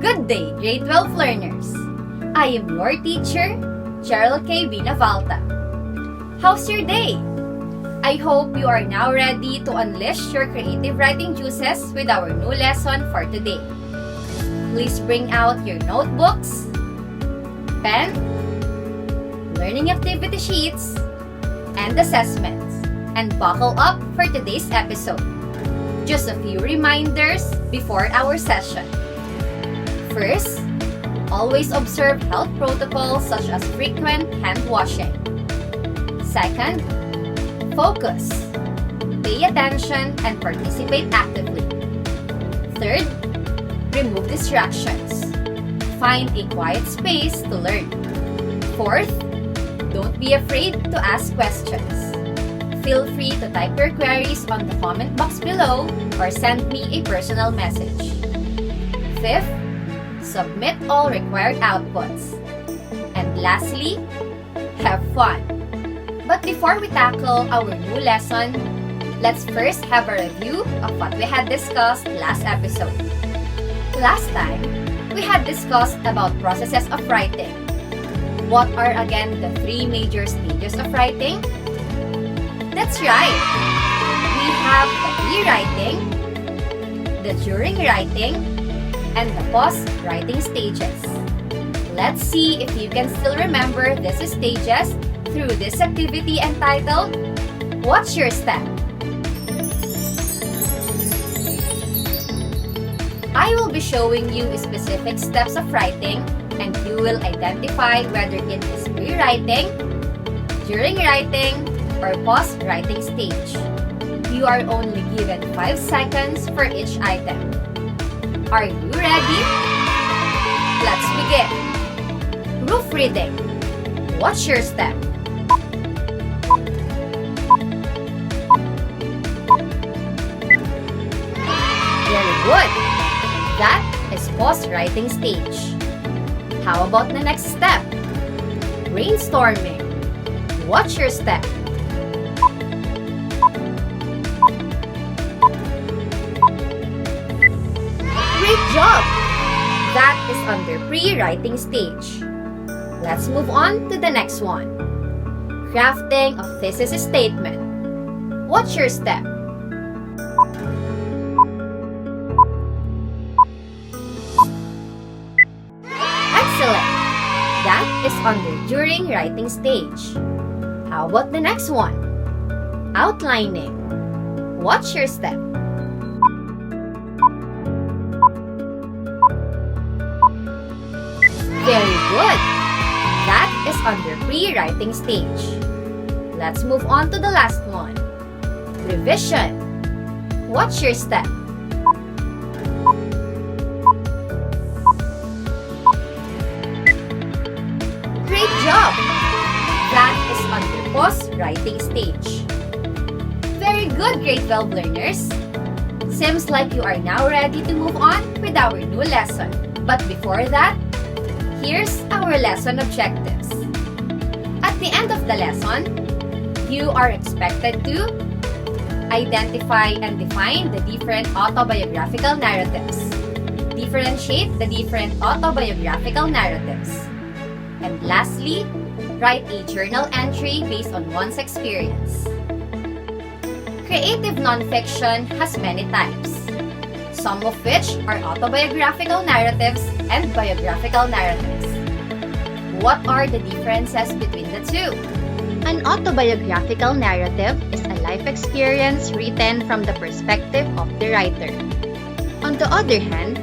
Good day, grade 12 learners. I am your teacher, Cheryl K. Binavalta. How's your day? I hope you are now ready to unleash your creative writing juices with our new lesson for today. Please bring out your notebooks, pen, learning activity sheets, and assessments, and buckle up for today's episode. Just a few reminders before our session. First, always observe health protocols such as frequent hand washing. Second, focus, pay attention, and participate actively. Third, remove distractions. Find a quiet space to learn. Fourth, don't be afraid to ask questions. Feel free to type your queries on the comment box below or send me a personal message. Fifth, submit all required outputs. And lastly, have fun. But before we tackle our new lesson, let's first have a review of what we had discussed last episode. Last time, we had discussed about processes of writing. What are again the three major stages of writing? That's right! We have the pre-writing, the during writing, and the post-writing stages. Let's see if you can still remember these stages through this activity entitled, What's Your Step? I will be showing you specific steps of writing, and you will identify whether it is pre-writing, during writing, or post-writing stage. You are only given 5 seconds for each item. Are you ready? Let's begin. Proofreading. What's your step? Very good. That is post-writing stage. How about the next step? Brainstorming. What's your step? Great job! That is under pre-writing stage. Let's move on to the next one. Crafting of thesis statement. What's your step? Excellent! That is under during writing stage. How about the next one? Outlining. What's your step? Very good! That is under pre-writing stage. Let's move on to the last one. Revision. What's your step? Great job! That is under post-writing stage. Very good, grade 12 learners. Seems like you are now ready to move on with our new lesson. But before that, here's our lesson objectives. At the end of the lesson, you are expected to identify and define the different autobiographical narratives, differentiate the different autobiographical narratives, and lastly, write a journal entry based on one's experience. Creative nonfiction has many types, some of which are autobiographical narratives and biographical narratives. What are the differences between the two? An autobiographical narrative is a life experience written from the perspective of the writer. On the other hand,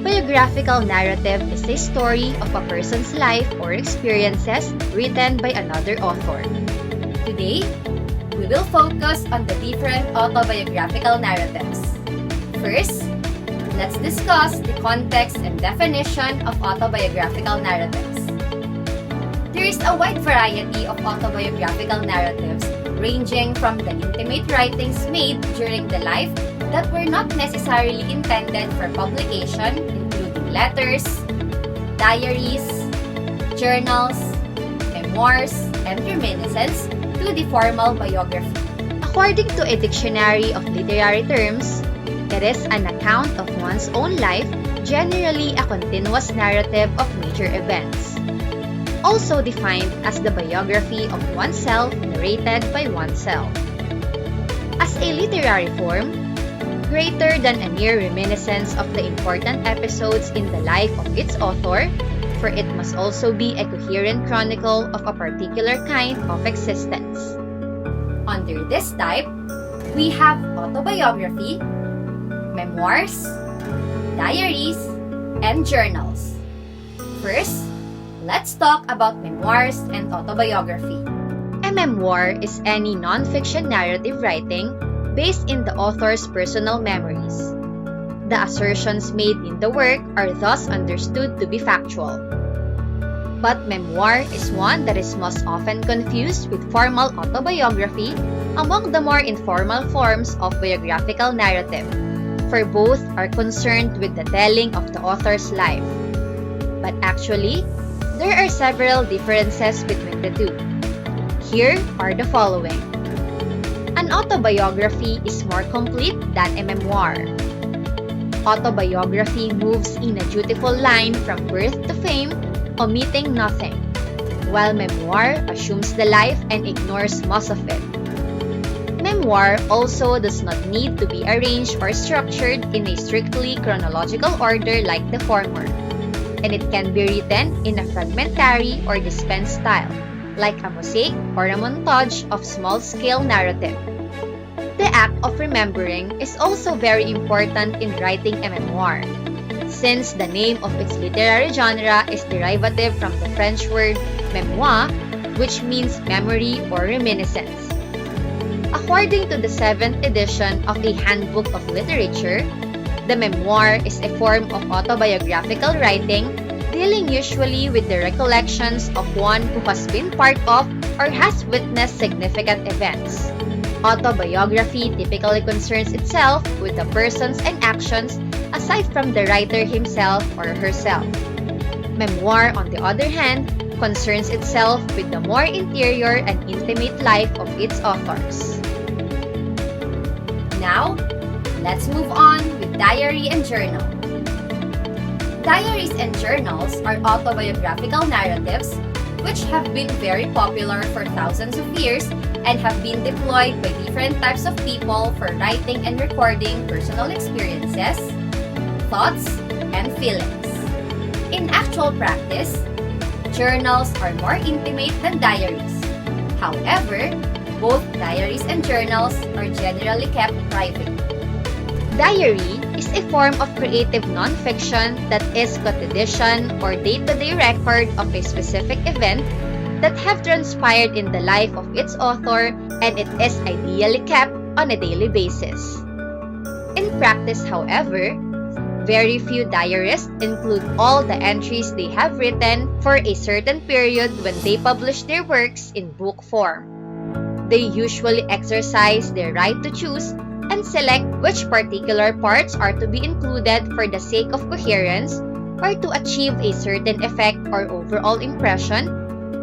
biographical narrative is a story of a person's life or experiences written by another author. Today, we will focus on the different autobiographical narratives. First, let's discuss the context and definition of autobiographical narratives. There is a wide variety of autobiographical narratives ranging from the intimate writings made during the life that were not necessarily intended for publication, including letters, diaries, journals, memoirs, and reminiscence, to the formal biography. According to a dictionary of literary terms, it is an account of one's own life generally a continuous narrative of major events, also defined as the biography of oneself narrated by oneself. As a literary form, greater than a mere reminiscence of the important episodes in the life of its author, for it must also be a coherent chronicle of a particular kind of existence. Under this type, we have autobiography, memoirs, diaries, and journals. First, let's talk about memoirs and autobiography. A memoir is any non-fiction narrative writing based in the author's personal memories. The assertions made in the work are thus understood to be factual. But memoir is one that is most often confused with formal autobiography among the more informal forms of biographical narrative, for both are concerned with the telling of the author's life. But actually, there are several differences between the two. Here are the following. An autobiography is more complete than a memoir. Autobiography moves in a dutiful line from birth to fame, omitting nothing, while memoir assumes the life and ignores most of it. Memoir also does not need to be arranged or structured in a strictly chronological order like the former, and it can be written in a fragmentary or dispensed style, like a mosaic or a montage of small-scale narrative. The act of remembering is also very important in writing a memoir, since the name of its literary genre is derivative from the French word mémoire, which means memory or reminiscence. According to the 7th edition of a Handbook of Literature, the memoir is a form of autobiographical writing dealing usually with the recollections of one who has been part of or has witnessed significant events. Autobiography typically concerns itself with the persons and actions aside from the writer himself or herself. Memoir, on the other hand, concerns itself with the more interior and intimate life of its authors. Now, let's move on with diary and journal. Diaries and journals are autobiographical narratives which have been very popular for thousands of years and have been deployed by different types of people for writing and recording personal experiences, thoughts, and feelings. In actual practice, journals are more intimate than diaries. However, both diaries and journals are generally kept private. Diary is a form of creative nonfiction that is quotidian or day-to-day record of a specific event that have transpired in the life of its author, and it is ideally kept on a daily basis. In practice, however, very few diarists include all the entries they have written for a certain period when they publish their works in book form. They usually exercise their right to choose and select which particular parts are to be included for the sake of coherence or to achieve a certain effect or overall impression,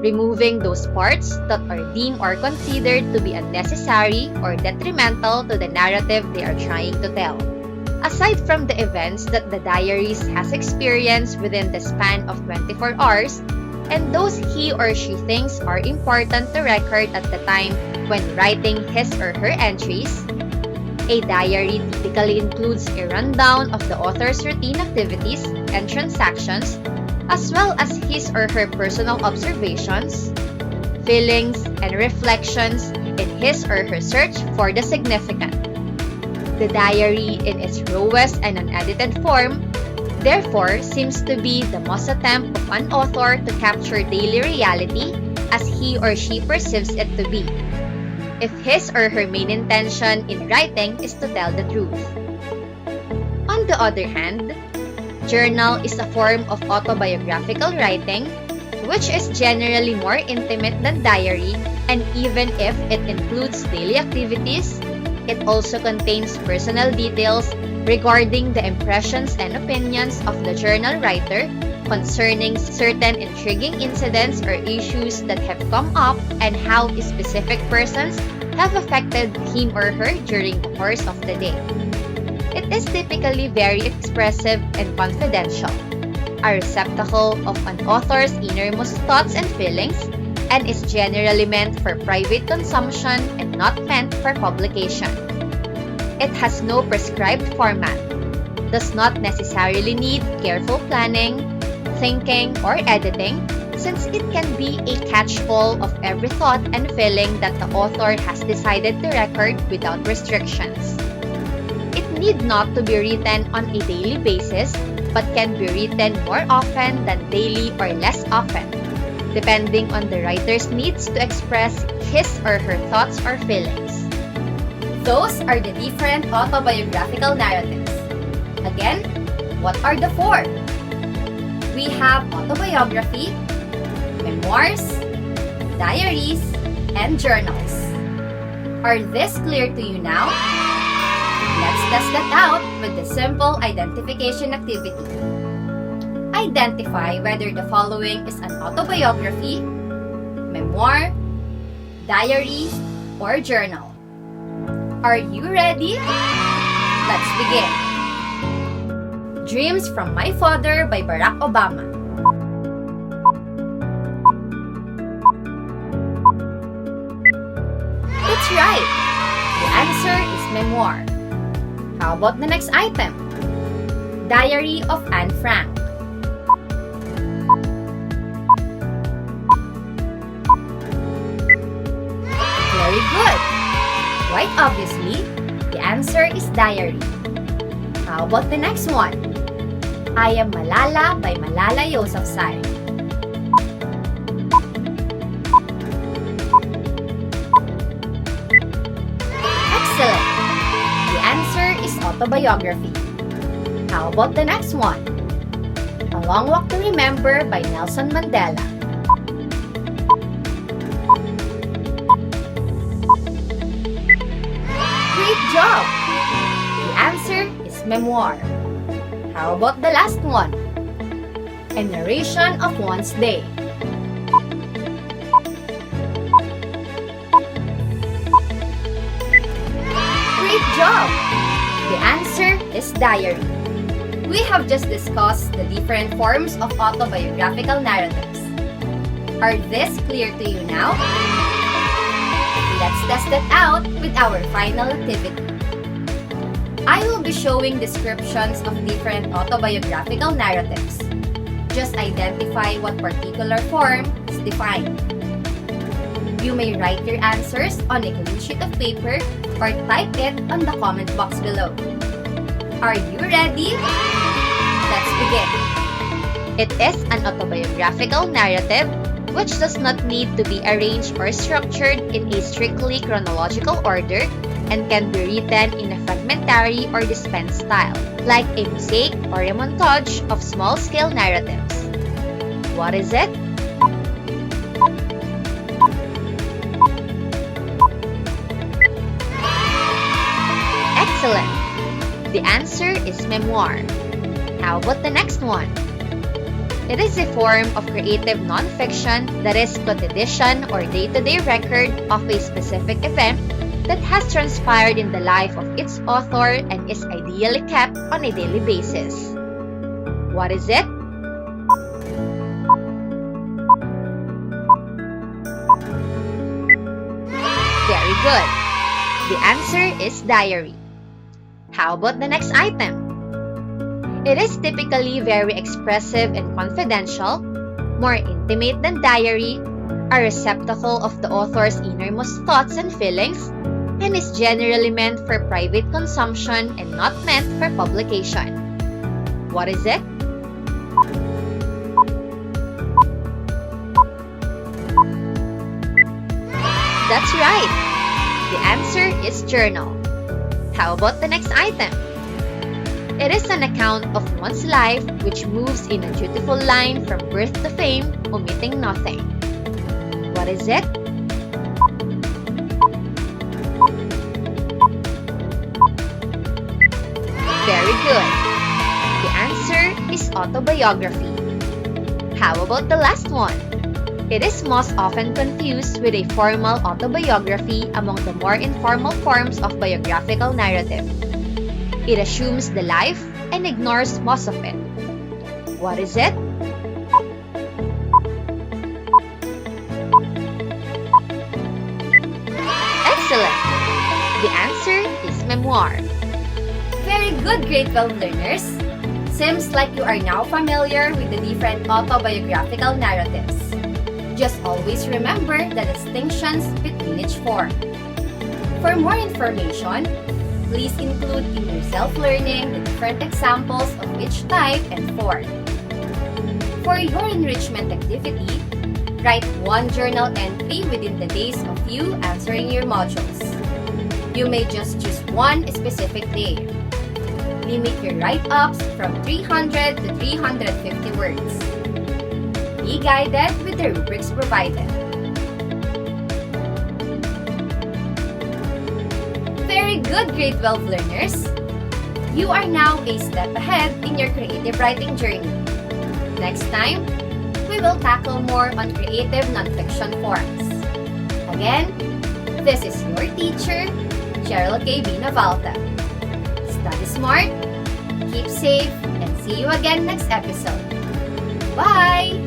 removing those parts that are deemed or considered to be unnecessary or detrimental to the narrative they are trying to tell. Aside from the events that the diarist has experienced within the span of 24 hours, and those he or she thinks are important to record at the time when writing his or her entries, a diary typically includes a rundown of the author's routine activities and transactions, as well as his or her personal observations, feelings, and reflections in his or her search for the significant. The diary, in its rawest and unedited form, therefore seems to be the most attempt of an author to capture daily reality as he or she perceives it to be, if his or her main intention in writing is to tell the truth. On the other hand, journal is a form of autobiographical writing which is generally more intimate than diary, and even if it includes daily activities, it also contains personal details regarding the impressions and opinions of the journal writer concerning certain intriguing incidents or issues that have come up and how specific persons have affected him or her during the course of the day. It is typically very expressive and confidential, a receptacle of an author's innermost thoughts and feelings, and is generally meant for private consumption and not meant for publication. It has no prescribed format, does not necessarily need careful planning, thinking, or editing, since it can be a catch-all of every thought and feeling that the author has decided to record without restrictions. It need not to be written on a daily basis, but can be written more often than daily or less often, depending on the writer's needs to express his or her thoughts or feelings. Those are the different autobiographical narratives. Again, what are the four? We have autobiography, memoirs, diaries, and journals. Are this clear to you now? Let's test that out with the simple identification activity. Identify whether the following is an autobiography, memoir, diary, or journal. Are you ready? Let's begin. Dreams from My Father by Barack Obama. That's right! The answer is memoir. How about the next item? Diary of Anne Frank. Very good! Quite obviously, the answer is diary. How about the next one? I Am Malala by Malala Yousafzai. Excellent! The answer is autobiography. How about the next one? A Long Walk to Remember by Nelson Mandela. Great job! The answer is memoir. How about the last one? A narration of one's day. Great job! The answer is diary. We have just discussed the different forms of autobiographical narratives. Are this clear to you now? Let's test it out with our final activity. I will be showing descriptions of different autobiographical narratives. Just identify what particular form is defined. You may write your answers on a clean sheet of paper or type it on the comment box below. Are you ready? Let's begin. It is an autobiographical narrative which does not need to be arranged or structured in a strictly chronological order and can be written in a fragmentary or dispensed style, like a mosaic or a montage of small-scale narratives. What is it? Excellent! The answer is memoir. How about the next one? It is a form of creative nonfiction that is quotidian or day-to-day record of a specific event that has transpired in the life of its author and is ideally kept on a daily basis. What is it? Very good. The answer is diary. How about the next item? It is typically very expressive and confidential, more intimate than diary, a receptacle of the author's innermost thoughts and feelings, and is generally meant for private consumption and not meant for publication. What is it? That's right! The answer is journal. How about the next item? It is an account of one's life which moves in a dutiful line from birth to fame, omitting nothing. What is it? Very good. The answer is autobiography. How about the last one? It is most often confused with a formal autobiography among the more informal forms of biographical narrative. It assumes the life and ignores most of it. What is it? Excellent! The answer is memoir. Very good, grade 12 learners. Seems like you are now familiar with the different autobiographical narratives. Just always remember the distinctions between each form. For more information, please include in your self-learning the different examples of each type and form. For your enrichment activity, write one journal entry within the days of you answering your modules. You may just choose one specific day. Limit your write-ups from 300 to 350 words. Be guided with the rubrics provided. Very good, grade 12 learners! You are now a step ahead in your creative writing journey. Next time, we will tackle more on creative nonfiction forms. Again, this is your teacher, Cheryl K. Binavalta. Study smart, keep safe, and see you again next episode. Bye!